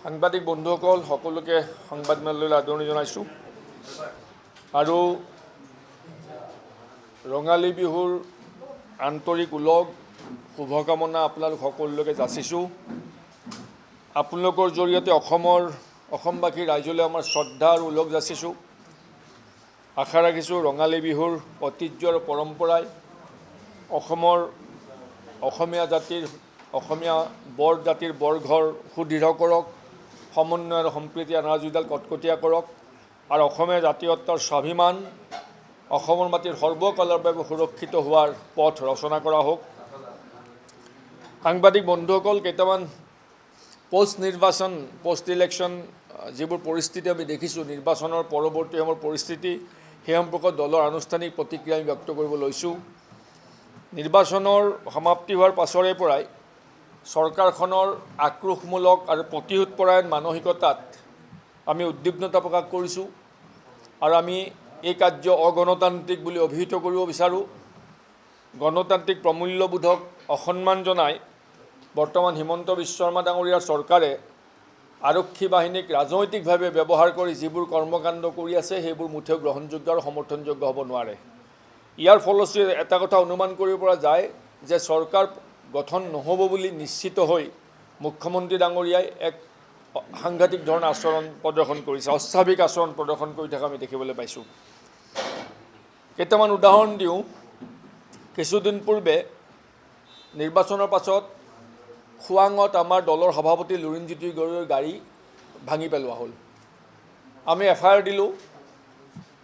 সাংবাদিক বন্ধুসকল সকলোকে সংবাদ মেললৈ আদৰণি জনাইছোঁ আৰু ৰঙালী বিহুৰ আন্তৰিক উলগ শুভকামনা আপোনালোক সকলোকে যাচিছোঁ। আপোনালোকৰ জৰিয়তে অসমবাসী ৰাইজলৈ আমাৰ শ্ৰদ্ধা আৰু উলগ যাচিছোঁ। আশা ৰাখিছোঁ ৰঙালী বিহুৰ ঐতিহ্য আৰু পৰম্পৰাই অসমীয়া বৰ জাতিৰ বৰঘৰ সুদৃঢ় কৰক, সমন্বয় আৰু সম্প্ৰীতি এনাজৰীডাল কটকটীয়া কৰক আৰু অসমীয়া জাতীয়ত্বৰ স্বাভিমান অসমৰ মাটিৰ সৰ্বকালৰ বাবে সুৰক্ষিত হোৱাৰ পথ ৰচনা কৰা হোক। সাংবাদিক বন্ধুসকল, কেইটামান পোষ্ট ইলেকশ্যন যিবোৰ পৰিস্থিতি আমি দেখিছোঁ, নিৰ্বাচনৰ পৰৱৰ্তী সময়ৰ পৰিস্থিতি, সেই সম্পৰ্কত দলৰ আনুষ্ঠানিক প্ৰতিক্ৰিয়া আমি ব্যক্ত কৰিব লৈছোঁ। নিৰ্বাচনৰ সমাপ্তি হোৱাৰ পাছৰে পৰাই চৰকাৰখনৰ আক্ৰোশমূলক আৰু প্ৰতিশোধপৰায়ণ মানসিকতাত আমি উদ্বিগ্নতা প্ৰকাশ কৰিছোঁ আৰু আমি এই কাৰ্য অগণতান্ত্ৰিক বুলি অভিহিত কৰিব বিচাৰোঁ। গণতান্ত্ৰিক প্ৰমূল্যবোধক অসন্মান জনাই বৰ্তমান হিমন্ত বিশ্ব শৰ্মা ডাঙৰীয়াৰ চৰকাৰে আৰক্ষী বাহিনীক ৰাজনৈতিকভাৱে ব্যৱহাৰ কৰি যিবোৰ কৰ্মকাণ্ড কৰি আছে, সেইবোৰ মুঠেও গ্ৰহণযোগ্য আৰু সমৰ্থনযোগ্য হ'ব নোৱাৰে। ইয়াৰ ফলশ্ৰুতিত এটা কথা অনুমান কৰিব পৰা যায় যে চৰকাৰ গঠন নহ'ব বুলি নিশ্চিত হৈ মুখ্যমন্ত্ৰী ডাঙৰীয়াই এক সাংঘাতিক ধৰণৰ আচৰণ প্ৰদৰ্শন কৰিছে, অস্বাভাৱিক আচৰণ প্ৰদৰ্শন কৰি থকা আমি দেখিবলৈ পাইছোঁ। কেইটামান উদাহৰণ দিওঁ। কিছুদিন পূৰ্বে নিৰ্বাচনৰ পাছত খোৱাঙত আমাৰ দলৰ সভাপতি লুৰিণজ্যোতি গগৈৰ গাড়ী ভাঙি পেলোৱা হ'ল। আমি FIR দিলোঁ।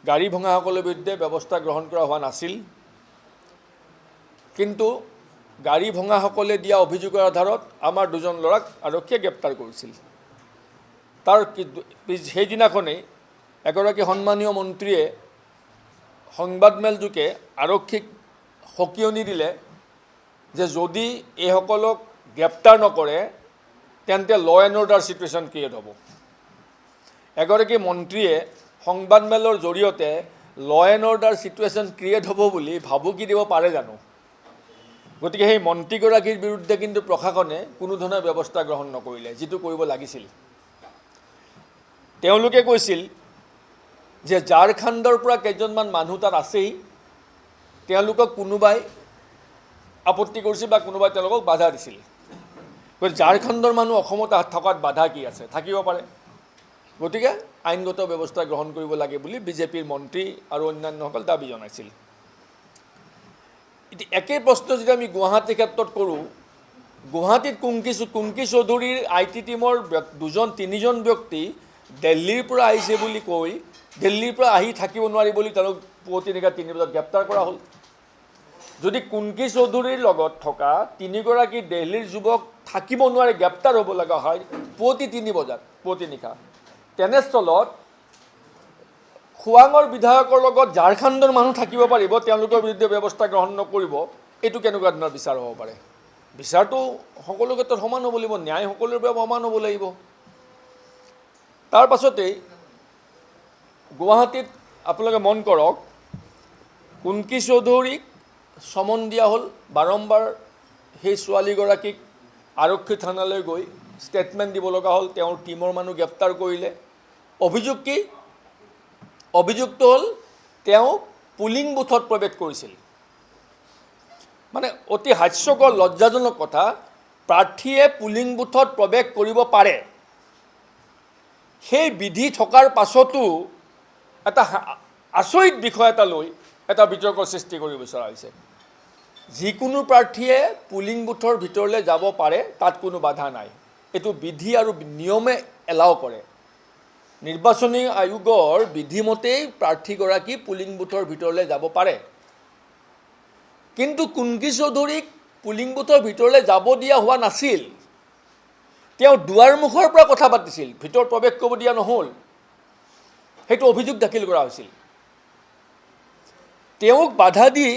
গাড়ী ভঙাসকলৰ বিৰুদ্ধে ব্যৱস্থা গ্ৰহণ কৰা হোৱা নাছিল, কিন্তু গাড়ী ভঙাসকলে দিয়া অভিযোগৰ আধাৰত আমাৰ দুজন ল'ৰাক আৰক্ষীয়ে গ্ৰেপ্তাৰ কৰিছিল। সেইদিনাখনেই এগৰাকী সন্মানীয় মন্ত্ৰীয়ে সংবাদমেলযোগে আৰক্ষীক সকীয়নি দিলে যে যদি এইসকলক গ্ৰেপ্তাৰ নকৰে তেন্তে ল এণ্ড অৰ্ডাৰ চিটুৱেশ্যন ক্ৰিয়েট হ'ব। এগৰাকী মন্ত্ৰীয়ে সংবাদমেলৰ জৰিয়তে ল এণ্ড অৰ্ডাৰ চিটুৱেশ্যন ক্ৰিয়েট হ'ব বুলি ভাবুকি দিব পাৰে জানো? গতিকে সেই মন্ত্ৰীগৰাকীৰ বিৰুদ্ধে কিন্তু প্ৰশাসনে কোনো ধৰণৰ ব্যৱস্থা গ্ৰহণ নকৰিলে, যিটো কৰিব লাগিছিল। তেওঁলোকে কৈছিল যে ঝাৰখণ্ডৰ পৰা কেইজনমান মানুহ তাত আছেই, তেওঁলোকক কোনোবাই আপত্তি কৰিছিল বা কোনোবাই তেওঁলোকক বাধা দিছিল। গতিকে ঝাৰখণ্ডৰ মানুহ অসমত থকাত বাধা কি আছে? থাকিব পাৰে। গতিকে আইনগত ব্যৱস্থা গ্ৰহণ কৰিব লাগে বুলি বিজেপিৰ মন্ত্ৰী আৰু অন্যান্যসকল দাবী জনাইছিল। এতিয়া একেই প্ৰশ্ন যদি আমি গুৱাহাটীৰ ক্ষেত্ৰত কৰোঁ, গুৱাহাটীত কুংকি চৌধুৰীৰ IT টিমৰ 2-3জন ব্যক্তি দিল্লীৰ পৰা আহিছে বুলি কৈ দিল্লীৰ পৰা আহি থাকিব নোৱাৰি বুলি তেওঁলোক পুৱতি নিশা 3 বজাত গ্ৰেপ্তাৰ কৰা হ'ল। যদি কুংকি চৌধুৰীৰ লগত থকা 3গৰাকী দিল্লীৰ যুৱক থাকিব নোৱাৰি গ্ৰেপ্তাৰ হ'ব লগা হয় পুৱতি 3 বজাত পুৱতি নিশা, তেনেস্থলত খোৱাঙৰ বিধায়কৰ লগত ঝাৰখণ্ডৰ মানুহ থাকিব পাৰিব, তেওঁলোকৰ বিৰুদ্ধে ব্যৱস্থা গ্ৰহণ নকৰিব, এইটো কেনেকুৱা ধৰণৰ বিচাৰ হ'ব পাৰে? বিচাৰটো সকলো ক্ষেত্ৰত সমান হ'ব লাগিব, ন্যায় সকলোৰে বাবে সমান হ'ব লাগিব। তাৰ পাছতেই গুৱাহাটীত আপোনালোকে মন কৰক, কুংকি চৌধুৰীক সমন দিয়া হ'ল। বাৰম্বাৰ সেই ছোৱালীগৰাকীক আৰক্ষী থানালৈ গৈ ষ্টেটমেণ্ট দিব লগা হ'ল। তেওঁৰ টীমৰ মানুহ গ্ৰেপ্তাৰ কৰিলে। অভিযোগ কি? অভিযোগটো হ'ল তেওঁ পুলিং বুথত প্ৰৱেশ কৰিছিল। মানে অতি হাস্যকৰ লজ্জাজনক কথা, প্ৰাৰ্থীয়ে পুলিং বুথত প্ৰৱেশ কৰিব পাৰে, সেই বিধি থকাৰ পাছতো এটা আচৰিত বিষয় এটা লৈ এটা বিতৰ্কৰ সৃষ্টি কৰিব বিচৰা হৈছে। যিকোনো প্ৰাৰ্থীয়ে পুলিং বুথৰ ভিতৰলৈ যাব পাৰে, তাত কোনো বাধা নাই। এইটো বিধি আৰু নিয়মে এলাও কৰে। নিৰ্বাচনী আয়োগৰ বিধিমতেই প্ৰাৰ্থীগৰাকী পুলিং বুথৰ ভিতৰলৈ যাব পাৰে, কিন্তু কুংকি চৌধুৰীক পুলিং বুথৰ ভিতৰলৈ যাব দিয়া হোৱা নাছিল। তেওঁ দুৱাৰমুখৰ পৰা কথা পাতিছিল, ভিতৰত প্ৰৱেশ কৰিব দিয়া নহ'ল। সেইটো অভিযোগ দাখিল কৰা হৈছিল। তেওঁক বাধা দি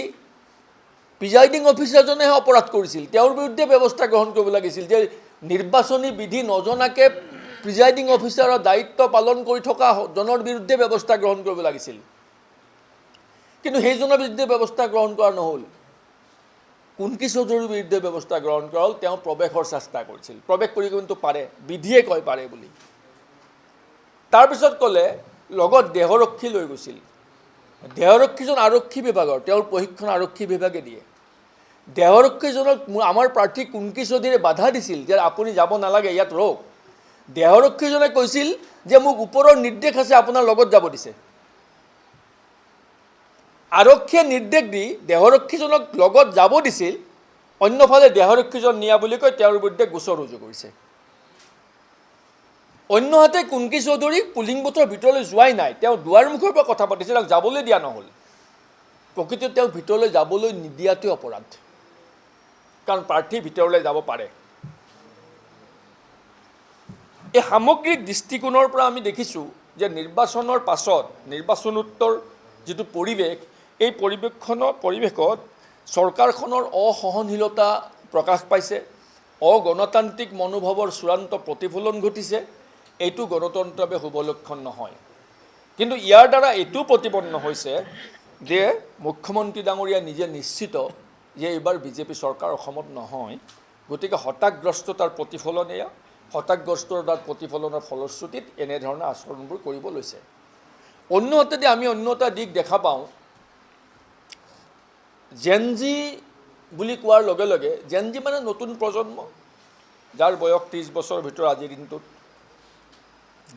প্ৰিজাইডিং অফিচাৰজনেহে অপৰাধ কৰিছিল। তেওঁৰ বিৰুদ্ধে ব্যৱস্থা গ্ৰহণ কৰিব লাগিছিল যে নিৰ্বাচনী বিধি নজনাকৈ প্ৰিজাইডিং অফিচাৰৰ দায়িত্ব পালন কৰি থকা জনৰ বিৰুদ্ধে ব্যৱস্থা গ্ৰহণ কৰিব লাগিছিল, কিন্তু সেইজনৰ বিৰুদ্ধে ব্যৱস্থা গ্ৰহণ কৰা নহ'ল। কুন্কি চৌধুৰীৰ বিৰুদ্ধে ব্যৱস্থা গ্ৰহণ কৰা হ'ল। তেওঁ প্ৰৱেশৰ চেষ্টা কৰিছিল, প্ৰৱেশ কৰি কিন্তু পাৰে, বিধিয়ে কয় পাৰে বুলি। তাৰপিছত ক'লে লগত দেহৰক্ষী লৈ গৈছিল। দেহৰক্ষীজন আৰক্ষী বিভাগৰ, তেওঁৰ প্ৰশিক্ষণ আৰক্ষী বিভাগে দিয়ে। দেহৰক্ষীজনক আমাৰ প্ৰাৰ্থী কুন্কি চৌধুৰীয়ে বাধা দিছিল যে আপুনি যাব নালাগে, ইয়াত ৰওক। দেহৰক্ষীজনে কৈছিল যে মোক ওপৰৰ নিৰ্দেশ আছে, আপোনাৰ লগত যাব দিছে। আৰক্ষীয়ে নিৰ্দেশ দি দেহৰক্ষীজনক লগত যাব দিছিল, অন্যফালে দেহৰক্ষীজন নিয়া বুলি কৈ তেওঁৰ বিৰুদ্ধে গোচৰ ৰুজু কৰিছে। অন্যহাতে কুন্কি চৌধুৰী পুলিং বুথৰ ভিতৰলৈ যোৱাই নাই, তেওঁ দুৱাৰমুখৰ পৰা কথা পাতিছিল, তাক যাবলৈ দিয়া নহ'ল। প্ৰকৃততে তেওঁ ভিতৰলৈ যাবলৈ নিদিয়াটোৱে অপৰাধ, কাৰণ প্ৰাৰ্থী ভিতৰলৈ যাব পাৰে। এই সামগ্ৰিক দৃষ্টিকোণৰ পৰা আমি দেখিছোঁ যে নিৰ্বাচনৰ পাছত নিৰ্বাচনোত্তৰ যিটো পৰিৱেশ, এই পৰিৱেশত চৰকাৰখনৰ অসহনশীলতা প্ৰকাশ পাইছে, অগণতান্ত্ৰিক মনোভাৱৰ চূড়ান্ত প্ৰতিফলন ঘটিছে। এইটো গণতন্ত্ৰৰ বাবে শুভ লক্ষণ নহয়। কিন্তু ইয়াৰ দ্বাৰা এইটো প্ৰতিপন্ন হৈছে যে মুখ্যমন্ত্ৰী ডাঙৰীয়া নিজে নিশ্চিত যে এইবাৰ বিজেপি চৰকাৰ অসমত নহয়। গতিকে হতাশগ্ৰস্ততাৰ প্ৰতিফলন এয়া, হতাশগ্ৰস্ততাৰ প্ৰতিফলনৰ ফলশ্ৰুতিত এনেধৰণৰ আচৰণবোৰ কৰিব লৈছে। অন্যহাতেদি আমি অন্য এটা দিশ দেখা পাওঁ, জেনজি বুলি কোৱাৰ লগে লগে, জেনজি মানে নতুন প্ৰজন্ম, যাৰ বয়স 30 বছৰৰ ভিতৰত আজিৰ দিনটোত।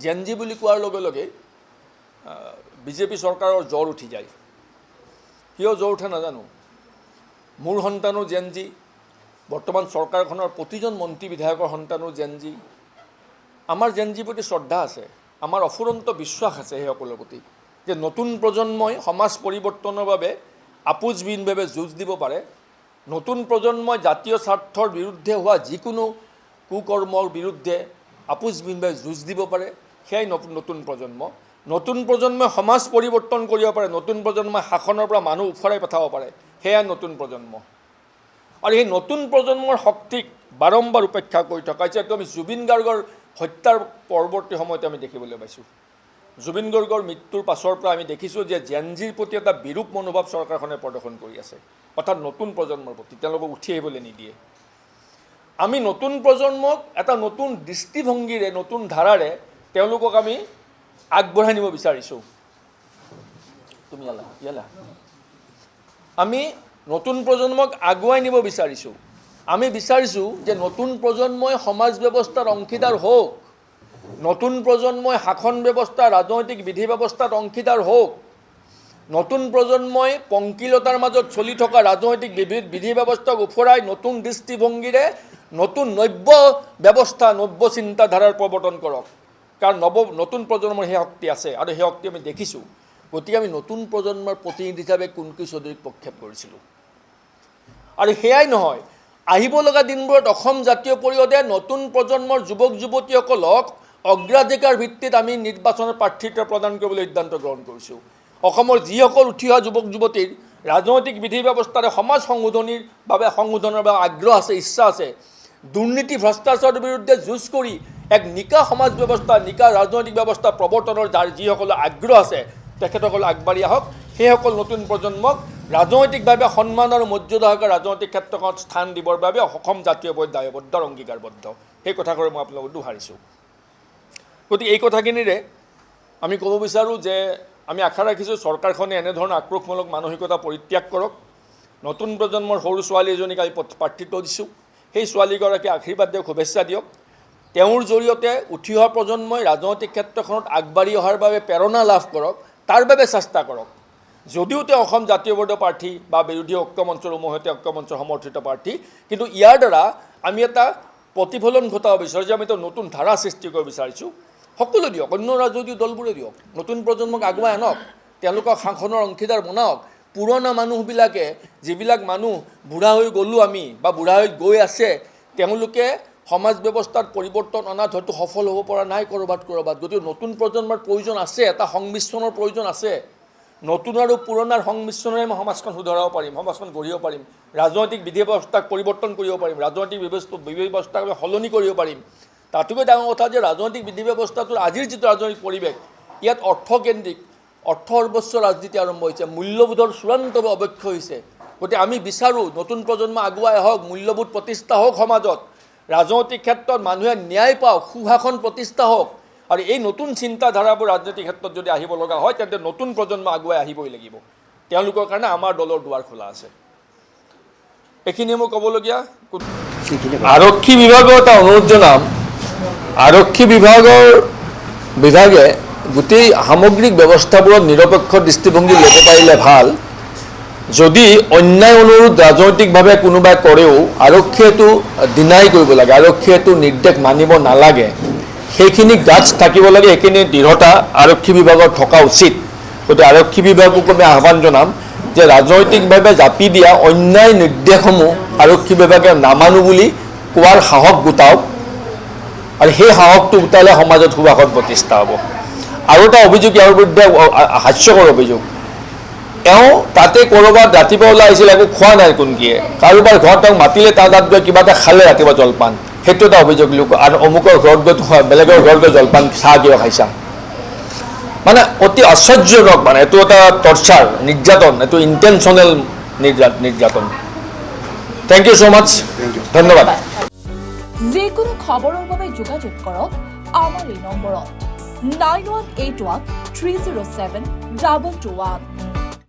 জেনজি বুলি কোৱাৰ লগে লগে বিজেপি চৰকাৰৰ জ্বৰ উঠি যায়। কিয় জ্বৰ উঠে নাজানো। মোৰ সন্তানো জেনজি, বৰ্তমান চৰকাৰখনৰ প্ৰতিজন মন্ত্ৰী বিধায়কৰ সন্তানো জেনজি। আমাৰ জেনজিৰ প্ৰতি শ্ৰদ্ধা আছে, আমাৰ অফুৰন্ত বিশ্বাস আছে সেইসকলৰ প্ৰতি, যে নতুন প্ৰজন্মই সমাজ পৰিৱৰ্তনৰ বাবে আপোচবিহীনভাৱে যুঁজ দিব পাৰে। নতুন প্ৰজন্মই জাতীয় স্বাৰ্থৰ বিৰুদ্ধে হোৱা যিকোনো কুকৰ্মৰ বিৰুদ্ধে আপোচবিহীনভাৱে যুঁজ দিব পাৰে, সেয়াই নতুন প্ৰজন্ম। নতুন প্ৰজন্মই সমাজ পৰিৱৰ্তন কৰিব পাৰে, নতুন প্ৰজন্মই শাসনৰ পৰা মানুহ উফৰাই পঠাব পাৰে, সেয়াই নতুন প্ৰজন্ম। আৰু এই নতুন প্ৰজন্মৰ শক্তিক বাৰম্বাৰ উপেক্ষা কৰি থকা হৈছে। এইটো আমি জুবিন গাৰ্গৰ হত্যাৰ পৰৱৰ্তী সময়তে আমি দেখিবলৈ পাইছোঁ। জুবিন গাৰ্গৰ মৃত্যুৰ পাছৰ পৰা আমি দেখিছোঁ যে জেনজিৰ প্ৰতি এটা বিৰূপ মনোভাৱ চৰকাৰখনে প্ৰদৰ্শন কৰি আছে, অৰ্থাৎ নতুন প্ৰজন্মৰ প্ৰতি তেওঁলোকক উঠি আহিবলৈ নিদিয়ে। আমি নতুন প্ৰজন্মক এটা নতুন দৃষ্টিভংগীৰে, নতুন ধাৰাৰে তেওঁলোকক আমি আগবঢ়াই নিব বিচাৰিছোঁ। আমি নতুন প্ৰজন্মক আগুৱাই নিব বিচাৰিছোঁ। আমি বিচাৰিছোঁ যে নতুন প্ৰজন্মই সমাজ ব্যৱস্থাৰ অংশীদাৰ হওক, নতুন প্ৰজন্মই শাসন ব্যৱস্থা, ৰাজনৈতিক বিধি ব্যৱস্থাত অংশীদাৰ হওক, নতুন প্ৰজন্মই পংকিলতাৰ মাজত চলি থকা ৰাজনৈতিক বিধি ব্যৱস্থাক উফৰাই নতুন দৃষ্টিভংগীৰে নতুন নব্য ব্যৱস্থা, নব্য চিন্তাধাৰাৰ প্ৰৱৰ্তন কৰক। কাৰণ নতুন প্ৰজন্মৰ সেই শক্তি আছে আৰু সেই শক্তি আমি দেখিছোঁ। গতিকে আমি নতুন প্ৰজন্মৰ প্ৰতিনিধি হিচাপে কুন্কি চৌধুৰীক প্ৰক্ষেপ কৰিছিলোঁ। আৰু সেয়াই নহয়, আহিব লগা দিনবোৰত অসম জাতীয় পৰিষদে নতুন প্ৰজন্মৰ যুৱক যুৱতীসকলক অগ্ৰাধিকাৰ ভিত্তিত আমি নিৰ্বাচনৰ প্ৰাৰ্থিত্ব প্ৰদান কৰিবলৈ সিদ্ধান্ত গ্ৰহণ কৰিছোঁ। অসমৰ যিসকল উঠি অহা যুৱক যুৱতীৰ ৰাজনৈতিক বিধি ব্যৱস্থাৰে সমাজ সংশোধনৰ বাবে আগ্ৰহ আছে, ইচ্ছা আছে, দুৰ্নীতি ভ্ৰষ্টাচাৰৰ বিৰুদ্ধে যুঁজ কৰি এক নিকা সমাজ ব্যৱস্থা, নিকা ৰাজনৈতিক ব্যৱস্থা প্ৰৱৰ্তনৰ যাৰ যিসকলৰ আগ্ৰহ আছে, তেখেতসকল আগবাঢ়ি আহক। সেইসকল নতুন প্ৰজন্মক ৰাজনৈতিকভাৱে সন্মান আৰু মৰ্যাদাসহকাৰে ৰাজনৈতিক ক্ষেত্ৰখনত স্থান দিবৰ বাবে অসম জাতীয় পৰিষদ দায়বদ্ধ আৰু অংগীকাৰবদ্ধ। সেই কথাষাৰ মই আপোনালোকক দোহাৰিছোঁ। গতিকে এই কথাখিনিৰে আমি ক'ব বিচাৰোঁ যে আমি আশা ৰাখিছোঁ চৰকাৰখনে এনেধৰণৰ আক্ৰোশমূলক মানসিকতা পৰিত্যাগ কৰক। নতুন প্ৰজন্মৰ সৰু ছোৱালী এজনীক আমি প্ৰাৰ্থিত্ব দিছোঁ, সেই ছোৱালীগৰাকীক আশীৰ্বাদ দিয়ক, শুভেচ্ছা দিয়ক। তেওঁৰ জৰিয়তে উঠি অহা প্ৰজন্মই ৰাজনৈতিক ক্ষেত্ৰখনত আগবাঢ়ি অহাৰ বাবে প্ৰেৰণা লাভ কৰক, তাৰ বাবে চেষ্টা কৰক। যদিও তেওঁ অসম জাতীয় পৰিষদৰ প্ৰাৰ্থী বা বিৰোধী ঐক্যমঞ্চৰ উমৈহতীয়া ঐক্যমঞ্চৰ সমৰ্থিত প্ৰাৰ্থী, কিন্তু ইয়াৰ দ্বাৰা আমি এটা প্ৰতিফলন ঘটাব বিচাৰিছোঁ, আমি এটা নতুন ধাৰা সৃষ্টি কৰিব বিচাৰিছোঁ। সকলো দিয়ক, অন্য ৰাজনৈতিক দলবোৰে দিয়ক, নতুন প্ৰজন্মক আগুৱাই আনক, তেওঁলোকক শাসনৰ অংশীদাৰ বনাওক। পুৰণা মানুহবিলাকে, যিবিলাক মানুহ বুঢ়া হৈ গ'লোঁ আমি বা বুঢ়া হৈ গৈ আছে, তেওঁলোকে সমাজ ব্যৱস্থাত পৰিৱৰ্তন অনাত হয়তো সফল হ'ব পৰা নাই ক'ৰবাত। গতিকে নতুন প্ৰজন্মৰ প্ৰয়োজন আছে, এটা সংমিশ্ৰণৰ প্ৰয়োজন আছে। নতুন আৰু পুৰণাৰ সংমিশ্ৰণেৰে আমি সমাজখন শুধৰাব পাৰিম, সমাজখন গঢ়িব পাৰিম, ৰাজনৈতিক বিধি ব্যৱস্থাক পৰিৱৰ্তন কৰিব পাৰিম, ৰাজনৈতিক বিধি ব্যৱস্থাক আমি সলনি কৰিব পাৰিম। তাতোকৈ ডাঙৰ কথা যে ৰাজনৈতিক বিধি ব্যৱস্থাটোৰ আজিৰ যিটো ৰাজনৈতিক পৰিৱেশ, ইয়াত অৰ্থকেন্দ্ৰিক, অৰ্থ সৰ্বস্ব ৰাজনীতি আৰম্ভ হৈছে, মূল্যবোধৰ চূড়ান্তভাৱে অৱক্ষয় হৈছে। গতিকে আমি বিচাৰোঁ নতুন প্ৰজন্ম আগুৱাই আহক, মূল্যবোধ প্ৰতিষ্ঠা হওক সমাজত, ৰাজনৈতিক ক্ষেত্ৰত মানুহে ন্যায় পাওক, সুশাসন প্ৰতিষ্ঠা হওক, আৰু এই নতুন চিন্তাধাৰাবোৰ ৰাজনৈতিক ক্ষেত্ৰত যদি আহিব লগা হয় তেন্তে নতুন প্ৰজন্ম আগুৱাই আহিবই লাগিব। তেওঁলোকৰ কাৰণে আমাৰ দলৰ দুৱাৰ খোলা আছে। এইখিনিয়ে মোৰ ক'বলগীয়া। আৰক্ষী বিভাগৰ এটা অনুৰোধ জনাম, আৰক্ষী বিভাগে গোটেই সামগ্ৰিক ব্যৱস্থাবোৰত নিৰপেক্ষ দৃষ্টিভংগী ল'ব পাৰিলে ভাল। যদি অন্যায় অনুৰোধ ৰাজনৈতিকভাৱে কোনোবাই কৰেও আৰক্ষীয়ে এইটো ডিনাই কৰিব লাগে, আৰক্ষীয়ে এইটো নিৰ্দেশ মানিব নালাগে, সেইখিনি গাটছ থাকিব লাগে, সেইখিনি দৃঢ়তা আৰক্ষী বিভাগৰ থকা উচিত। গতিকে আৰক্ষী বিভাগক আমি আহ্বান জনাম যে ৰাজনৈতিকভাৱে জাপি দিয়া অন্যায় নিৰ্দেশসমূহ আৰক্ষী বিভাগে নামানো বুলি কোৱাৰ সাহস গোটাওক, আৰু সেই সাহসটো গোটালে সমাজত সুশাসন প্ৰতিষ্ঠা হ'ব। আৰু এটা অভিযোগ ইয়াৰ বিৰুদ্ধে, হাস্যকৰ অভিযোগ, এওঁ তাতে ক'ৰবাত ৰাতিপুৱা ওলাই আহিছিল, একো খোৱা নাই কোনকিয়ে, কাৰোবাৰ ঘৰত তেওঁক মাতিলে তাৰ তাত গৈ কিবা এটা খালে ৰাতিপুৱা জলপান, সেইটো এটা অভিযোগ লোক। আৰু অমুকৰ ঘৰত গৈ বেলেগৰ ঘৰত গৈ জলপান চাহ কিয় খাইছা, মানে অতি আশ্চৰ্যজনক, মানে এইটো এটা টৰ্চাৰ, নিৰ্যাতন, এইটো ইণ্টেনশ্যনেল নিৰ্যাতন। থেংক ইউ ছ' মাছ, ধন্যবাদ। যিকোনো খবৰৰ বাবে যোগাযোগ কৰক আমাৰ এই নম্বৰত 9181 307 2221।